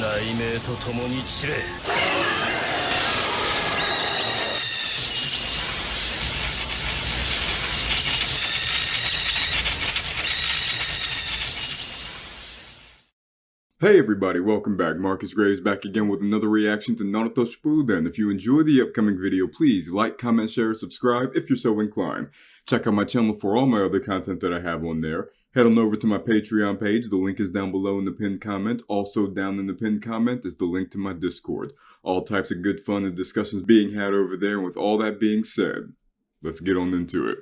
雷鳴と共に散れ。Hey everybody, welcome back. Markus Graves back again with another reaction to Naruto Shippuden. If you enjoy the upcoming video, please like, comment, share, subscribe if you're so inclined. Check out my channel for all my other content that I have on there. Head on over to my Patreon page. The link is down below in the pinned comment. Also down in the pinned comment is the link to my Discord. All types of good fun and discussions being had over there. And with all that being said, let's get on into it.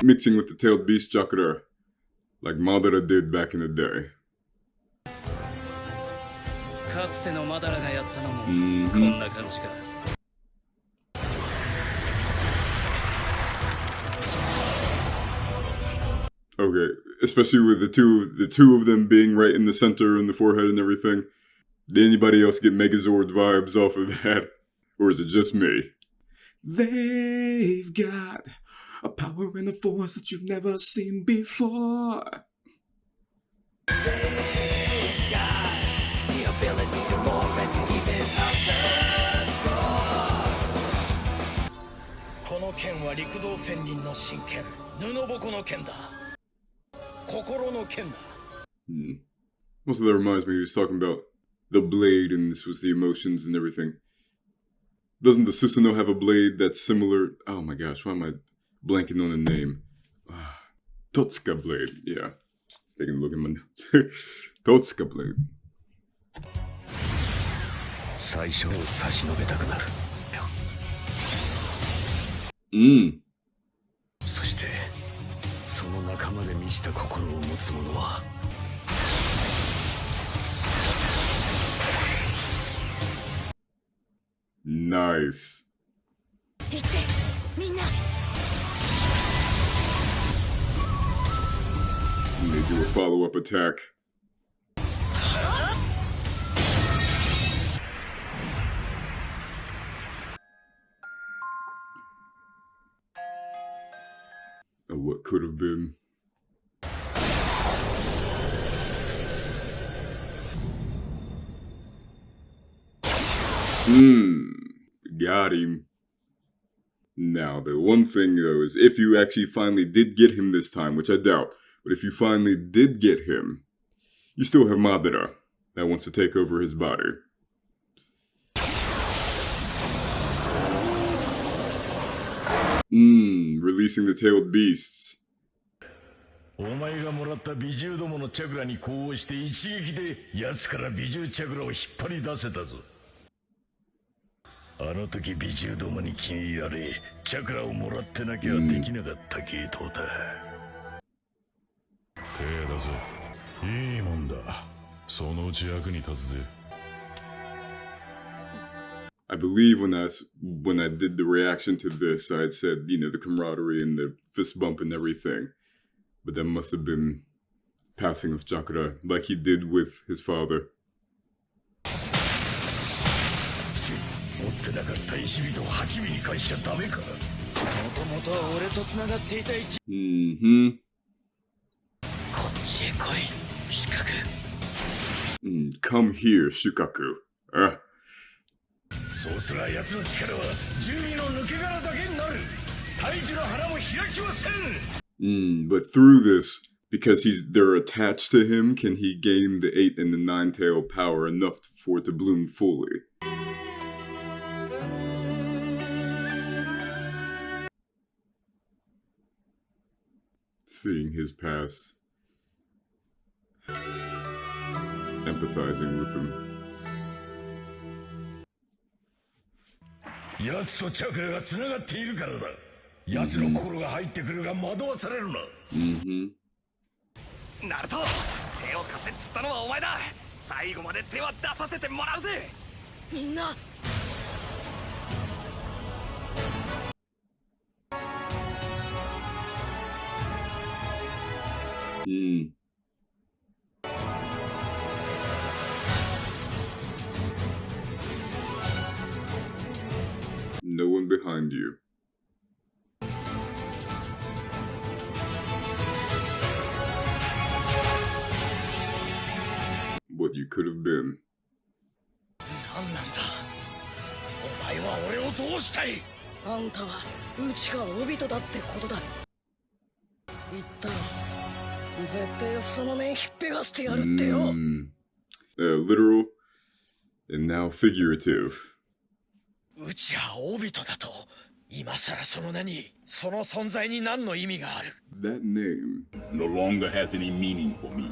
Mixing with the tailed beast chakra, like Madara did back in the day. Okay, especially with the two of them being right in the center and the forehead and everything. Did anybody else get Megazord vibes off of that? Or is it just me? They've got a power and a force that you've never seen before. They've got the ability to roar and to even up the score. この剣は陸道仙人の真剣、布鉾の剣だ。心の剣だ。Also, that reminds me, he was talking about the blade, and this was the emotions and everything. Doesn't the Susanoo have a blade that's similar? Oh my gosh, why am I blanking on the name? Totsuka blade, yeah. Taking a look at my notes. Totsuka blade. 最初を差し伸べたくなる。そしてその仲間で満ちた心を持つ者は。Nice. 行ってみんな。And they do a follow-up attack. Oh, what could have been. Got him. Now, the one thing, though, is if you actually finally did get him this time, which I doubt, but if you finally did get him, you still have Madara that wants to take over his body. Releasing the tailed beasts. お前がもらった美獣どものチャクラに呼応して一撃で奴から美獣チャクラを引っ張り出せたぞ。あの時美獣どもに気に入られ、チャクラをもらってなきゃできなかった系統だ。手出せ。いいもんだ。そのうち役に立つぜ。I believe when I did the reaction to this, I had said, you know, the camaraderie and the fist bump and everything. But that must have been passing of chakra, like he did with his father. 持ってなかった石火と八火に返しちゃダメか。もともとは俺と繋がっていた一。こっちへ来い、四角。Come here, Shukaku. そうすら奴の力は十二の抜け殻だけになる。大樹の花も開きません。But through this, because they're attached to him, can he gain the 8 and the 9 tail power enough for it to bloom fully? Seeing his past, empathizing with him. 奴とチャクラが繋がっているからだ。奴の心が入ってくるが惑わされるな。ナルト、手を貸せっつったのはお前だ。最後まで手は出させてもらうぜ。みんな。one behind you. What you could have been. 何なんだ。お前は俺をどうしたい。あんたはうちがオビトだってことだ。言ったろ。絶対その面ひっぺがしてやるってよ。Literal and now figurative. うちはオビトだと。今さらその名に、その存在に何の意味がある。 That name no longer has any meaning for me.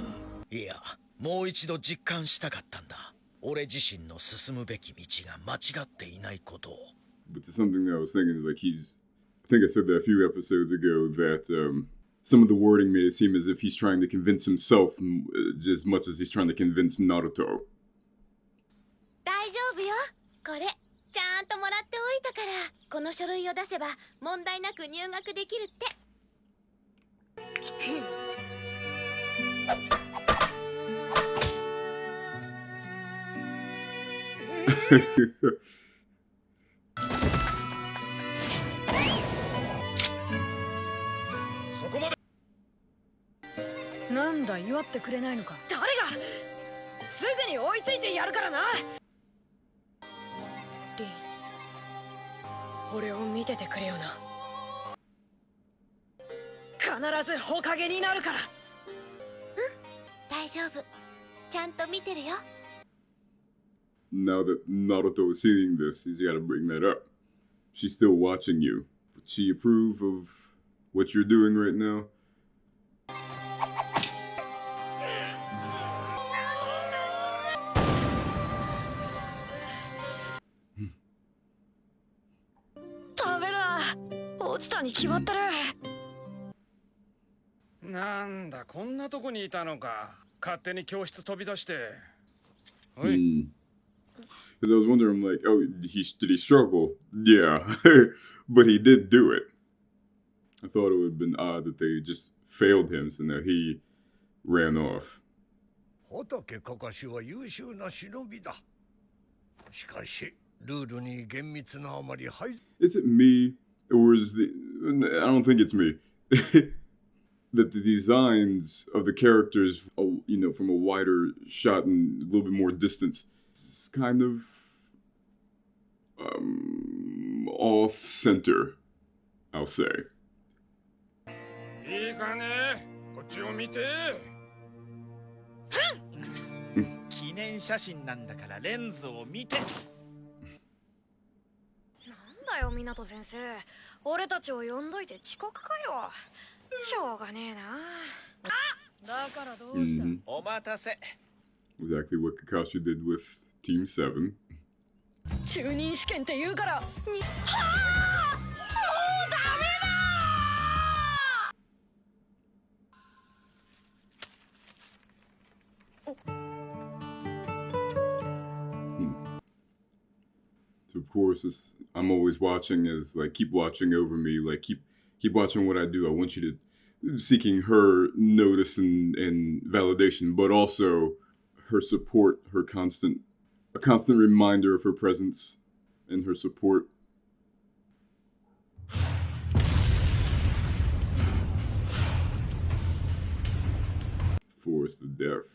いや、もう一度実感したかったんだ。俺自身の進むべき道が間違っていないことを。But something that I was thinking is like I think I said that a few episodes ago that some of the wording made it seem as if he's trying to convince himself as much as he's trying to convince Naruto. 大丈夫よ。これちゃんともらっておいたから、この書類を出せば問題なく入学できるって。そこまで。なんだ、祝ってくれないのか。誰が。すぐに追いついてやるからな。リン、俺を見ててくれよな。必ず火影になるから。大丈夫。ちゃんと見てるよ。Now that Naruto is seeing this, he's got to bring that up. She's still watching you. Would she approve of what you're doing right now? 食べな。落ちたに決まってる。なんだ、こんなとこにいたのか。勝手に教室飛び出して。お Because い、I was wondering, like, oh, did he struggle? Yeah, but he did do it. I thought it would have been odd that they just failed him, so now he ran off. 仏かかしは優秀な忍びだ。しかし、ルールに厳密なあまりはい。Is it me, or is the... I don't think it's me. That the designs of the characters, you know, from a wider shot and a little bit more distance, is kind of off-center, I'll say. いいかね。こっちを見て。記念写真なんだからレンズを見て。なんだよ、湊先生。俺たちを呼んどいて遅刻かよ。しょうがねえな。だからどうした。お待たせ。 Exactly what Kakashi did with Team 7. 中任試験って言うからに。はあ、もうダメだ。 So of course, I'm always watching as like keep watching over me, like keep watching what I do. I want you to seeking her notice and validation, but also her support, a constant reminder of her presence and her support. Forced to death.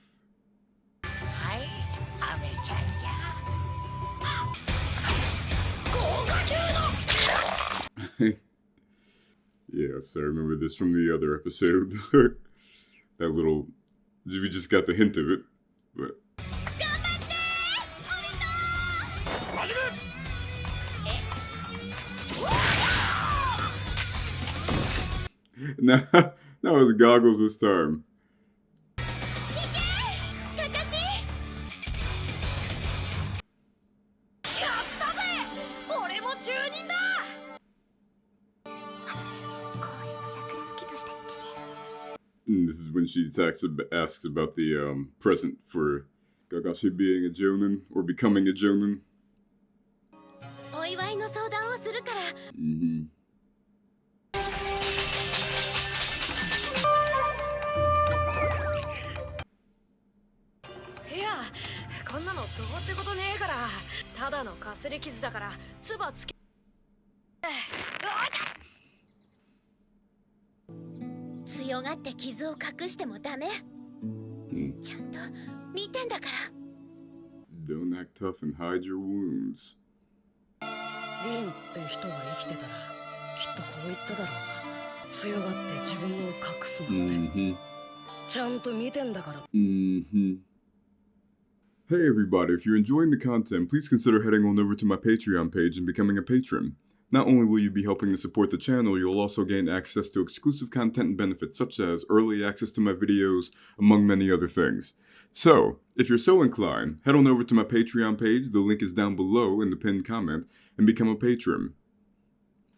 はい、アメちゃんじゃ。 Yes, I remember this from the other episode. That little, we just got the hint of it, but. Now, that was goggles this time. 俺も中任だ。 And this is when she asks about the present for Kakashi being a Jonin or becoming a Jonin. お祝いの相談をするから。 Mm-hmm. いや、こんなのどうってことねえから。ただのかすり傷だから、唾つけ。強がって傷を隠してもダメ。ちゃんと見てんだから。Don't act tough and hide your wounds. リンって人が生きてたらきっとこう言っただろうな。強がって自分を隠すなんて。ちゃんと見てんだから。Hey everybody, if you're enjoying the content, please consider heading on over to my Patreon page and becoming a patron. Not only will you be helping to support the channel, you'll also gain access to exclusive content and benefits such as early access to my videos, among many other things. So, if you're so inclined, head on over to my Patreon page, the link is down below in the pinned comment, and become a patron.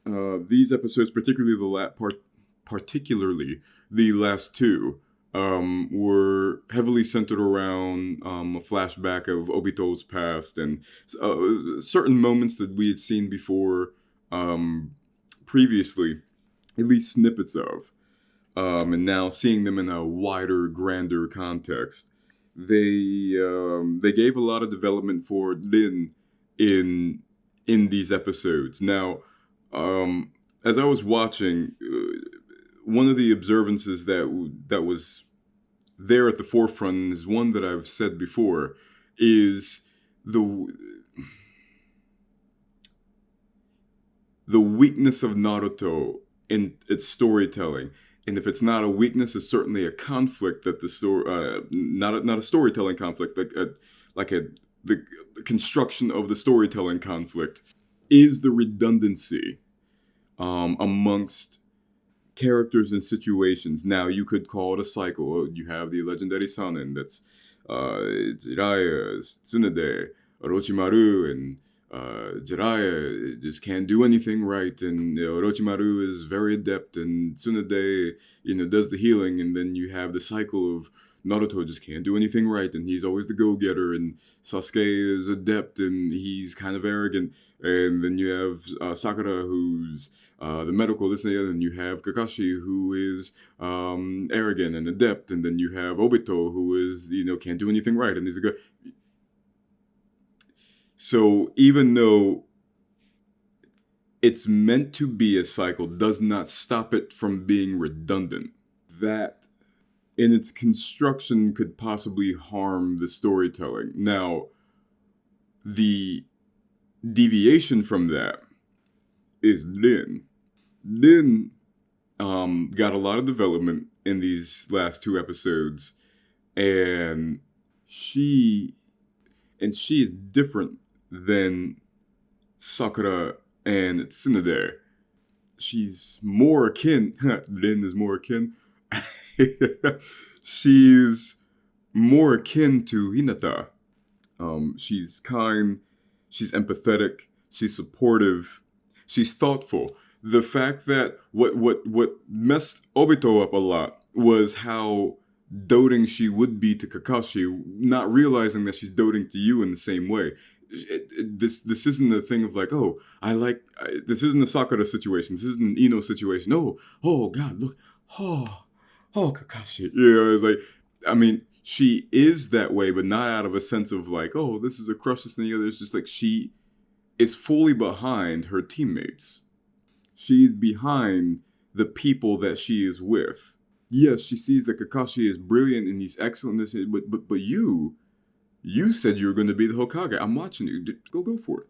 These episodes, particularly the last two, were heavily centered around a flashback of Obito's past and certain moments that we had seen before previously, at least snippets of, and now seeing them in a wider, grander context. They gave a lot of development for Lin in these episodes. Now, as I was watching, one of the observances that was there at the forefront is one that I've said before, is the weakness of Naruto in its storytelling. And if it's not a weakness, it's certainly a conflict that the story, not a storytelling conflict, the construction of the storytelling conflict is the redundancy amongst characters and situations. Now, you could call it a cycle. You have the legendary Sanin, that's Jiraiya, Tsunade, Orochimaru, and Jiraiya just can't do anything right, and Orochimaru is very adept, and Tsunade, does the healing, and then you have the cycle of Naruto just can't do anything right, and he's always the go-getter, and Sasuke is adept, and he's kind of arrogant, and then you have Sakura, who's the medical, this and the other, and you have Kakashi, who is arrogant and adept, and then you have Obito, who is, can't do anything right, and he's a good... So even though it's meant to be a cycle, does not stop it from being redundant. That in its construction could possibly harm the storytelling. Now, the deviation from that is Lin. Lin got a lot of development in these last two episodes, and she is different than Sakura and Tsunade. She's more akin, Lin is more akin, she's more akin to Hinata. She's kind, she's empathetic, she's supportive, she's thoughtful. The fact that what messed Obito up a lot was how doting she would be to Kakashi, not realizing that she's doting to you in the same way. This isn't a thing of like, this isn't a Sakura situation, this isn't an Ino situation. Oh God, look, oh Kakashi. It's like, I mean, she is that way, but not out of a sense of like, oh, this is a crush, this and the other. It's just like she is fully behind her teammates. She's behind the people that she is with. Yes, she sees that Kakashi is brilliant and he's excellent, but you said you were going to be the Hokage. I'm watching you. Go for it.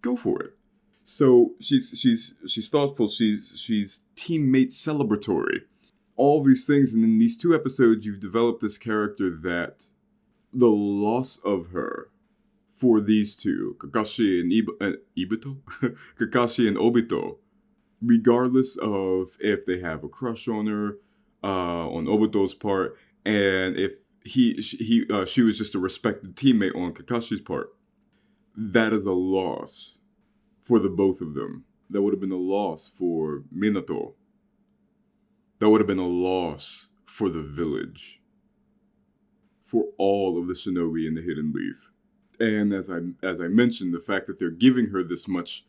Go for it. So she's thoughtful. She's teammate celebratory. All these things, and in these two episodes, you've developed this character that the loss of her for these two, Kakashi and Ibito, Kakashi and Obito, regardless of if they have a crush on her, on Obito's part, and if she was just a respected teammate on Kakashi's part, that is a loss for the both of them. That would have been a loss for Minato. That would have been a loss for the village, for all of the shinobi in the Hidden Leaf. And as I mentioned, the fact that they're giving her this much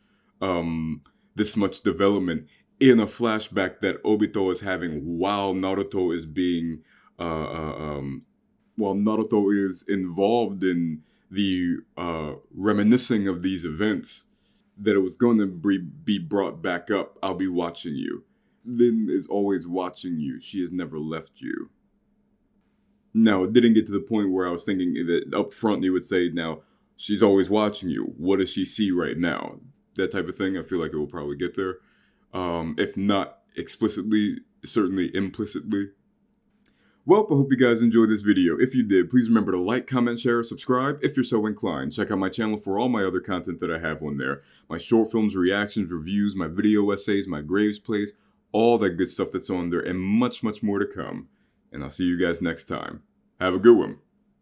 development in a flashback that Obito is having while Naruto is being while Naruto is involved in the reminiscing of these events, that it was going to be brought back up. I'll be watching you. Lin is always watching you. She has never left you. Now, it didn't get to the point where I was thinking that up front they would say, now, she's always watching you. What does she see right now? That type of thing. I feel like it will probably get there. If not explicitly, certainly implicitly. Well, I hope you guys enjoyed this video. If you did, please remember to like, comment, share, subscribe if you're so inclined. Check out my channel for all my other content that I have on there. My short films, reactions, reviews, my video essays, my Graves plays, all that good stuff that's on there, and much, much more to come. And I'll see you guys next time. Have a good one.